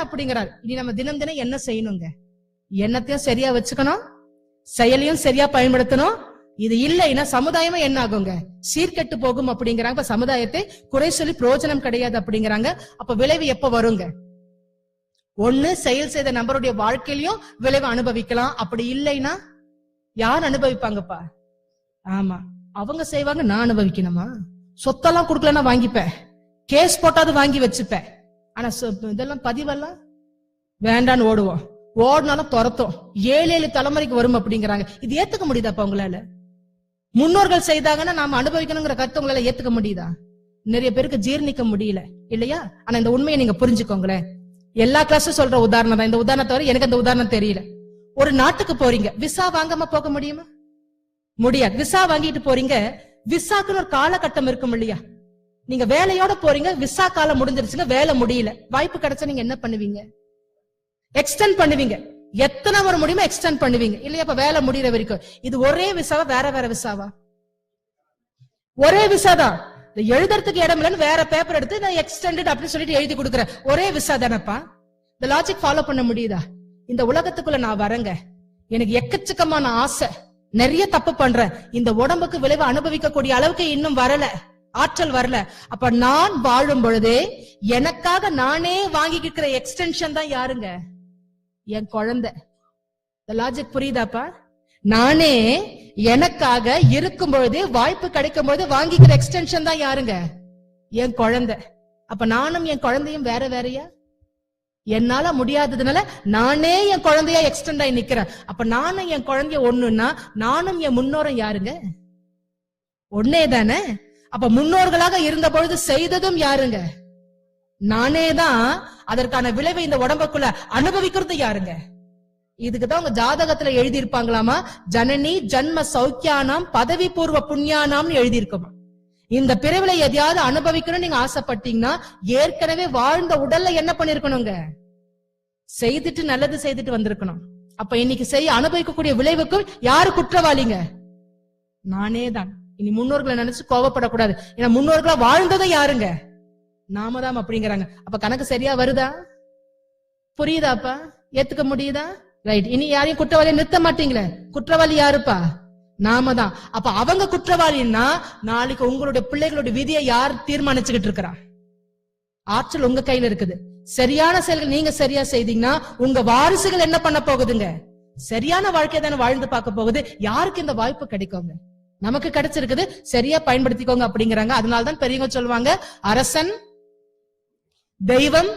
அப்படிங்கிறார். இனி நம்ம தினம் தினம் என்ன செய்யணுங்க? எண்ணத்தையும் சரியா வச்சுக்கணும், செயலையும் சரியா பயன்படுத்தணும். இது இல்லைன்னா சமுதாயமே என்ன ஆகுங்க? சீர்கெட்டு போகும் அப்படிங்கிறாங்க. இப்ப சமுதாயத்தை குறை சொல்லி பிரயோஜனம் கிடையாது அப்படிங்கிறாங்க. அப்ப விளைவு எப்ப வருங்க? ஒண்ணு, செயல் செய்த நபருடைய வாழ்க்கையிலயும் விளைவு அனுபவிக்கலாம். அப்படி இல்லைன்னா யார் அனுபவிப்பாங்கப்பா? ஆமா, அவங்க செய்வாங்க, நான் அனுபவிக்கணுமா? சொத்தெல்லாம் கொடுக்கலன்னா வாங்கிப்பேன், கேஸ் போட்டாது வாங்கி வச்சுப்பேன். ஆனா இதெல்லாம் பதிவெல்லாம் வேண்டான்னு ஓடுவோம். ஓடினாலும் துரத்தும். 7 தலைமுறைக்கு வரும் அப்படிங்கிறாங்க. இது ஏத்துக்க முடியுதாப்பா உங்களால? முன்னோர்கள் செய்தாங்கன்னா நாம அனுபவிக்கணுங்கிற கருத்து உங்களால ஏத்துக்க முடியுதா? நிறைய பேருக்கு ஜீர்ணிக்க முடியல இல்லையா? ஆனா இந்த உண்மையை நீங்க புரிஞ்சுக்கோங்களேன். எல்லா கிளாஸும் சொல்ற உதாரணம் தான். இந்த உதாரணத்தை வரை எனக்கு அந்த உதாரணம் தெரியல. ஒரு நாட்டுக்கு போறீங்க, விசா வாங்காம போக முடியுமா? முடியாது. விசா வாங்கிட்டு போறீங்க, விசாக்குன்னு ஒரு காலகட்டம் இருக்கும் இல்லையா? நீங்க வேலையோட போறீங்க, விசா காலம் முடிஞ்சிருச்சுங்க, வேலை முடியல, வாய்ப்பு கிடைச்சா நீங்க என்ன பண்ணுவீங்க? எக்ஸ்டெண்ட் பண்ணுவீங்க. எத்தனை முறை முடியுமோ எக்ஸ்டெண்ட் பண்ணுவீங்க இல்லையா? அப்ப வேலை முடிகிற வரைக்கும். இது ஒரே விசாவா வேற வேற விசாவா? ஒரே விசா தான். எழுதுறதுக்கு இடம் இல்லைன்னு வேற பேப்பர் எடுத்து நான் எக்ஸ்டெண்டட் அப்படின்னு சொல்லிட்டு எழுதி கொடுக்குறேன். ஒரே விசா தானப்பா. இந்த லாஜிக் ஃபாலோ பண்ண முடியுதா? இந்த உலகத்துக்குள்ள நான் வரேங்க, எனக்கு எக்கச்சக்கமான ஆசை, நிறைய தப்பு பண்றேன், இந்த உடம்புக்கு விளைவு அனுபவிக்கக்கூடிய அளவுக்கு இன்னும் வரல, ஆற்றல் வரல. அப்ப நான் வாழும் பொழுதே எனக்காக நானே வாங்கிக்கிற எக்ஸ்டென்ஷன் தான் யாருங்க? என் குழந்தை. இந்த லாஜிக் புரியுதாப்பா? நானே எனக்காக இருக்கும் பொழுது, வாய்ப்பு கிடைக்கும் பொழுது வாங்கிக்கிற எக்ஸ்டென்ஷன் தான் யாருங்க? என் குழந்தை. அப்ப நானும் என் குழந்தையும் வேற வேறையா? என்னால முடியாததுனால நானே என் குழந்தையா எக்ஸ்டெண்ட் ஆகி நிக்கிறேன். அப்ப நானும் என் குழந்தைய ஒண்ணுன்னா நானும் என் முன்னோரும் யாருங்க? ஒன்னே தானே. அப்ப முன்னோர்களாக இருந்த பொழுது செய்ததும் யாருங்க? நானே தான். அதற்கான விளைவை இந்த உடம்புக்குள்ள அனுபவிக்கிறது யாருங்க? இதுக்குதான் உங்க ஜாதகத்துல எழுதி இருப்பாங்களாமா, ஜனனி ஜன்ம சௌக்கியானாம் பதவி பூர்வ புண்ணியானாம்னு எழுதி இருக்குமா. இந்த பிறவிலை எதையாவது அனுபவிக்கணும்னு நீங்க ஆசைப்பட்டீங்கன்னா ஏற்கனவே வாழ்ந்த உடல்ல என்ன பண்ணிருக்கணுங்க? செய்துட்டு நல்லது செய்துட்டு வந்திருக்கணும். அப்ப இன்னைக்கு செய்ய அனுபவிக்கக்கூடிய விளைவுக்கும் யாரு குற்றவாளிங்க? நானே தான். இனி முன்னோர்களை நினைச்சு கோவப்படக்கூடாது. ஏன்னா முன்னோர்களா வாழ்ந்ததை யாருங்க? நாம தான் அப்படிங்கிறாங்க. அப்ப கணக்கு சரியா வருதா? புரியுதாப்பா? ஏத்துக்க முடியுதா? ரைட். இனி யாரையும் குற்றவாளியை நிறுத்த மாட்டீங்களே. குற்றவாளி யாருப்பா? நாம தான். அப்ப அவங்க குற்றவாளின்னா நாளைக்கு உங்களுடைய பிள்ளைகளுடைய விதியை யார் தீர்மானிச்சுக்கிட்டு இருக்கிறா? ஆற்றல் உங்க கையில இருக்குது. சரியான செயல்கள் நீங்க சரியா செய்தீங்கன்னா உங்க வாரிசுகள் என்ன பண்ண போகுதுங்க? சரியான வாழ்க்கை தானே வாழ்ந்து பார்க்க போகுது. யாருக்கு இந்த வாய்ப்பு கிடைக்குங்க? நமக்கு கிடைச்சிருக்குது, சரியா பயன்படுத்திக்கோங்க அப்படிங்கிறாங்க. அதனால்தான் பெரியவங்க சொல்லுவாங்க, அரசன் தெய்வம்